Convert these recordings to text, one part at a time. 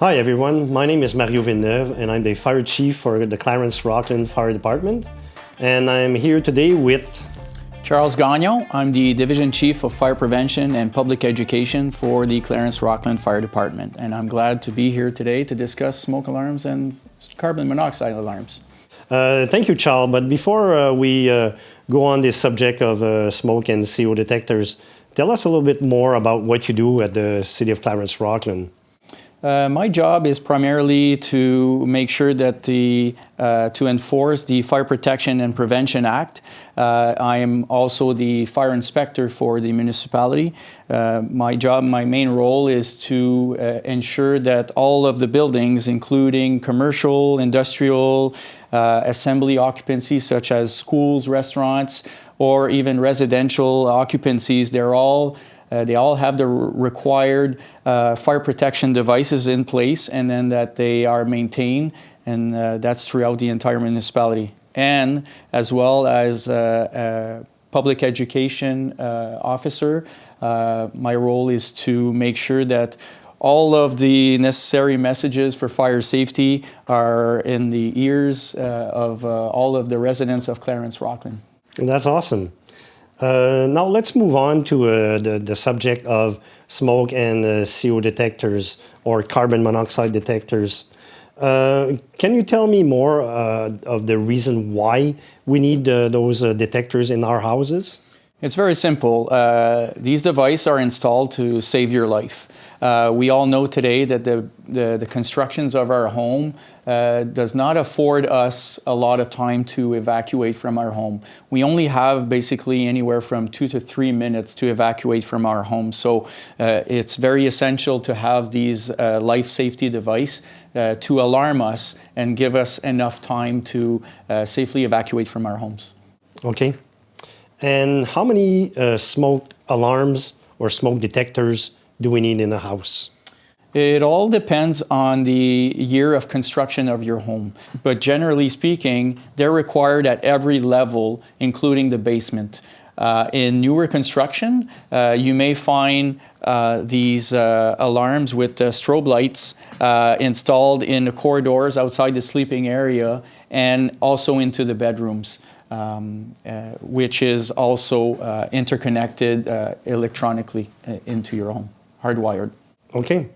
Hi everyone, my name is Mario Villeneuve and I'm the Fire Chief for the Clarence-Rockland Fire Department. And I'm here today with Charles Gagnon. I'm the Division Chief of Fire Prevention and Public Education for the Clarence-Rockland Fire Department. And I'm glad to be here today to discuss smoke alarms and carbon monoxide alarms. Thank you, Charles. But before we go on this subject of smoke and CO detectors, tell us a little bit more about what you do at the City of Clarence-Rockland. My job is primarily to make sure that to enforce the Fire Protection and Prevention Act. I am also the fire inspector for the municipality. My main role is to ensure that all of the buildings, including commercial, industrial, assembly occupancies such as schools, restaurants, or even residential occupancies, they all have the required fire protection devices in place, and then that they are maintained, and that's throughout the entire municipality. And as well as a public education officer, my role is to make sure that all of the necessary messages for fire safety are in the ears of all of the residents of Clarence-Rockland. That's awesome. Now let's move on to the subject of smoke and CO detectors or carbon monoxide detectors. Can you tell me more of the reason why we need those detectors in our houses? It's very simple. These devices are installed to save your life. We all know today that the constructions of our home does not afford us a lot of time to evacuate from our home. We only have basically anywhere from 2 to 3 minutes to evacuate from our home. So it's very essential to have these life safety devices to alarm us and give us enough time to safely evacuate from our homes. Okay. And how many smoke alarms or smoke detectors do we need in a house? It all depends on the year of construction of your home. But generally speaking, they're required at every level, including the basement. In newer construction, you may find these alarms with strobe lights installed in the corridors outside the sleeping area and also into the bedrooms. Which is also interconnected electronically into your home, hardwired. Okay.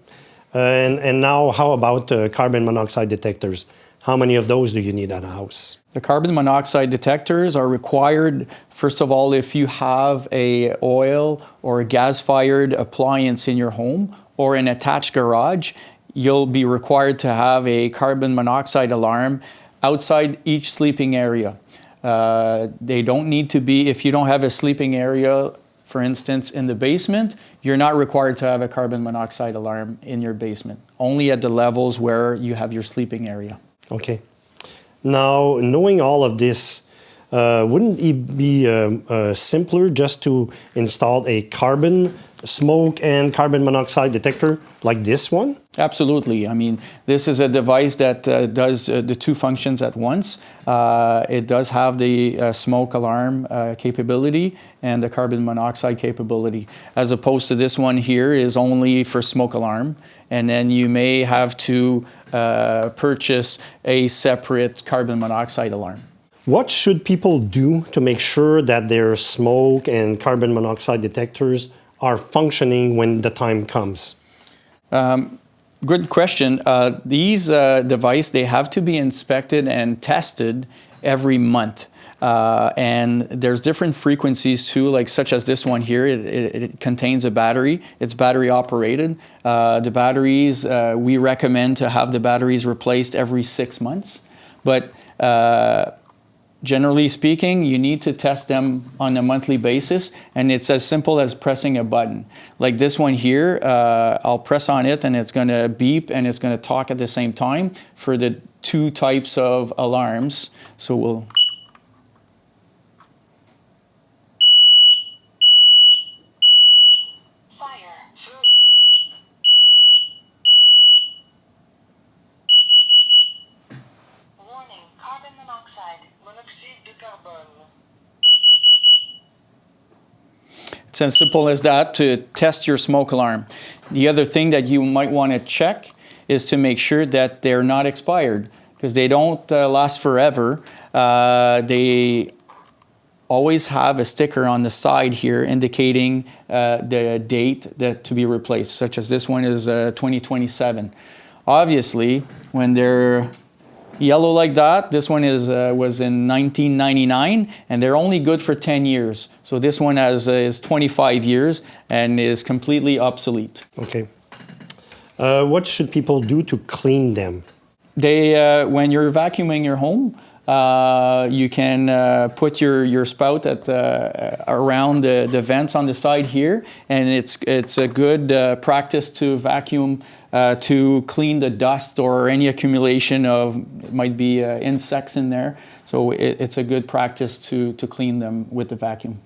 And now how about carbon monoxide detectors? How many of those do you need at a house? The carbon monoxide detectors are required, first of all, if you have a oil or a gas-fired appliance in your home or an attached garage, you'll be required to have a carbon monoxide alarm outside each sleeping area. They don't need to be, if you don't have a sleeping area, for instance, in the basement, you're not required to have a carbon monoxide alarm in your basement, only at the levels where you have your sleeping area. Okay. Now, knowing all of this, wouldn't it be simpler just to install a carbon, smoke, and carbon monoxide detector like this one? Absolutely. I mean, this is a device that does the two functions at once. It does have the smoke alarm capability and the carbon monoxide capability, as opposed to this one here is only for smoke alarm. And then you may have to purchase a separate carbon monoxide alarm. What should people do to make sure that their smoke and carbon monoxide detectors are functioning when the time comes? Good question. These devices, they have to be inspected and tested every month. And there's different frequencies too, like such as this one here. It contains a battery. It's battery operated. The batteries, we recommend to have the batteries replaced every 6 months. But generally speaking, you need to test them on a monthly basis, and it's as simple as pressing a button. Like this one here, I'll press on it and it's going to beep and it's going to talk at the same time for the two types of alarms. So we'll... Carbon monoxide, monoxide de carbone. It's as simple as that to test your smoke alarm. The other thing that you might want to check is to make sure that they're not expired, because they don't last forever. They always have a sticker on the side here indicating the date that to be replaced, such as this one is 2027. Obviously, when they're yellow like that, this one was in 1999, and they're only good for 10 years. So this one is 25 years and is completely obsolete. Okay. What should people do to clean them? When you're vacuuming your home, you can put your spout around the vents on the side here, and it's a good practice to vacuum to clean the dust or any accumulation of, might be insects in there. So it's a good practice to clean them with the vacuum.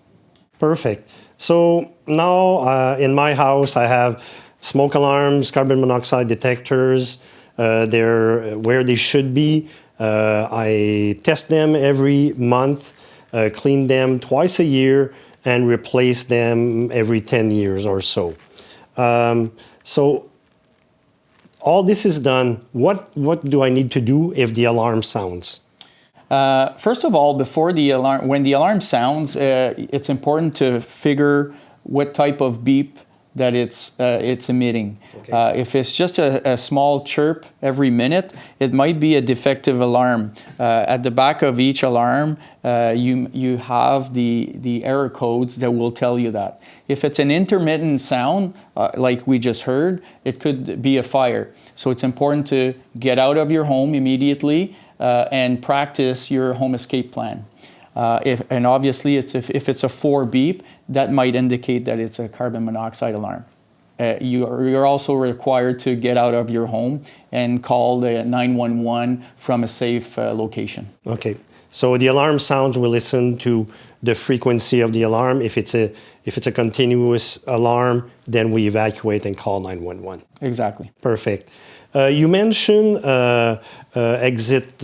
Perfect. So now in my house, I have smoke alarms, carbon monoxide detectors. They're where they should be. I test them every month, clean them twice a year, and replace them every 10 years or so. So all this is done. What do I need to do if the alarm sounds? First of all, before the alarm, when the alarm sounds, it's important to figure what type of beep that it's emitting. Okay. If it's just a small chirp every minute, it might be a defective alarm. At the back of each alarm, you have the error codes that will tell you that. If it's an intermittent sound, like we just heard, it could be a fire. So it's important to get out of your home immediately and practice your home escape plan. And obviously, if it's a 4 beep, that might indicate that it's a carbon monoxide alarm. You're also required to get out of your home and call the 911 from a safe location. Okay, so the alarm sounds, we listen to the frequency of the alarm. If it's a continuous alarm, then we evacuate and call 911. Exactly. Perfect. You mentioned an exit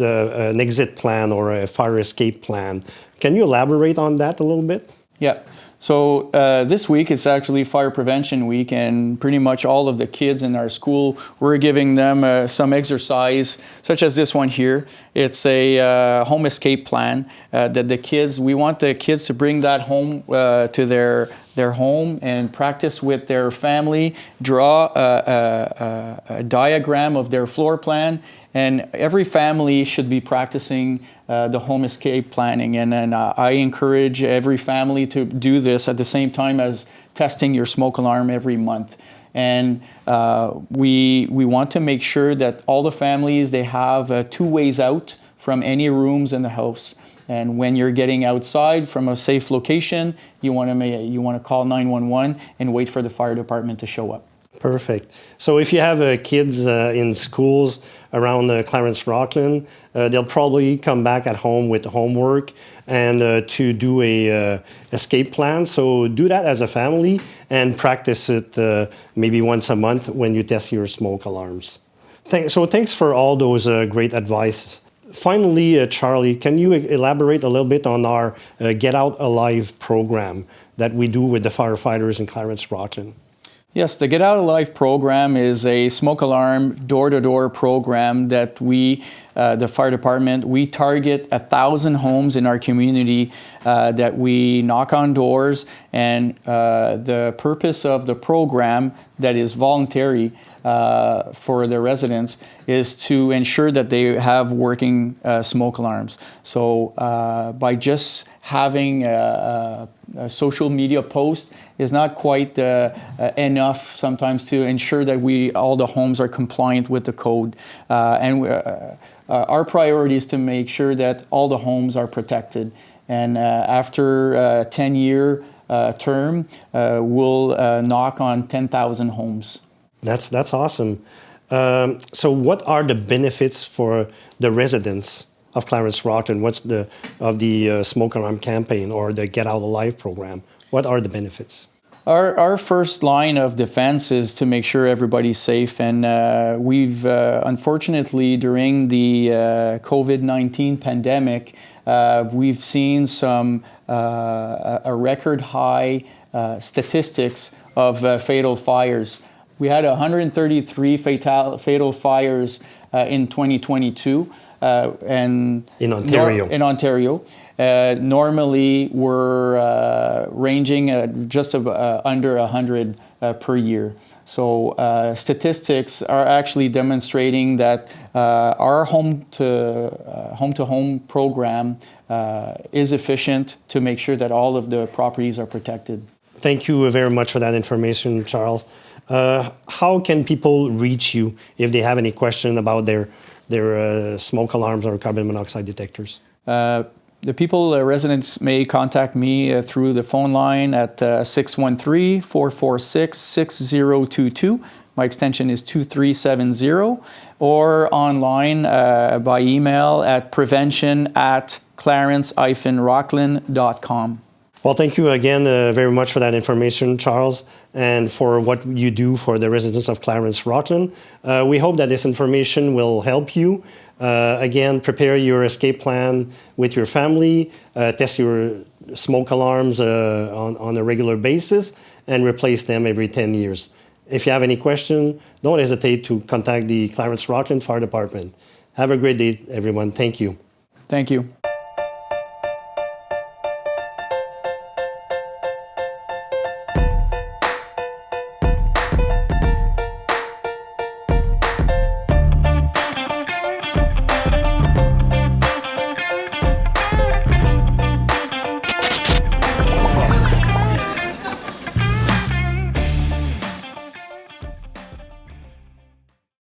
plan or a fire escape plan. Can you elaborate on that a little bit? Yeah. So this week is actually Fire Prevention Week, and pretty much all of the kids in our school, we're giving them some exercise, such as this one here. It's a home escape plan that we want the kids to bring that home to their home and practice with their family, draw a diagram of their floor plan, and every family should be practicing the home escape planning. And I encourage every family to do this at the same time as testing your smoke alarm every month. And we want to make sure that all the families, they have 2 ways out from any rooms in the house. And when you're getting outside from a safe location, you want to call 911 and wait for the fire department to show up. Perfect. So if you have kids in schools around Clarence-Rockland, they'll probably come back at home with homework and to do a escape plan. So do that as a family and practice it maybe once a month when you test your smoke alarms. So thanks for all those great advice. Finally, Charlie, can you elaborate a little bit on our Get Out Alive program that we do with the firefighters in Clarence-Rockland? Yes, the Get Out Alive program is a smoke alarm door-to-door program that the fire department, we target 1,000 homes in our community that we knock on doors, and the purpose of the program that is voluntary for the residents is to ensure that they have working smoke alarms. So by just having a social media post is not quite enough sometimes to ensure that all the homes are compliant with the code. Our priority is to make sure that all the homes are protected. And after a 10-year term, we'll knock on 10,000 homes. That's awesome. So what are the benefits for the residents of Clarence-Rockland? What's the smoke alarm campaign or the Get Out Alive program? What are the benefits? Our first line of defense is to make sure everybody's safe, and we've unfortunately during the COVID-19 pandemic, we've seen some a record high statistics of fatal fires. We had 133 fatal fires in 2022. And in Ontario. In Ontario. Normally, we're ranging just under 100 per year. So statistics are actually demonstrating that our home-to-home program is efficient to make sure that all of the properties are protected. Thank you very much for that information, Charles. How can people reach you if they have any question about their smoke alarms or carbon monoxide detectors? The residents may contact me through the phone line at 613-446-6022. My extension is 2370, or online by email at prevention@clarence-rockland.com. Well, thank you again very much for that information, Charles, and for what you do for the residents of Clarence-Rockland. We hope that this information will help you. Again, prepare your escape plan with your family, test your smoke alarms on a regular basis, and replace them every 10 years. If you have any question, don't hesitate to contact the Clarence-Rockland Fire Department. Have a great day, everyone. Thank you. Thank you.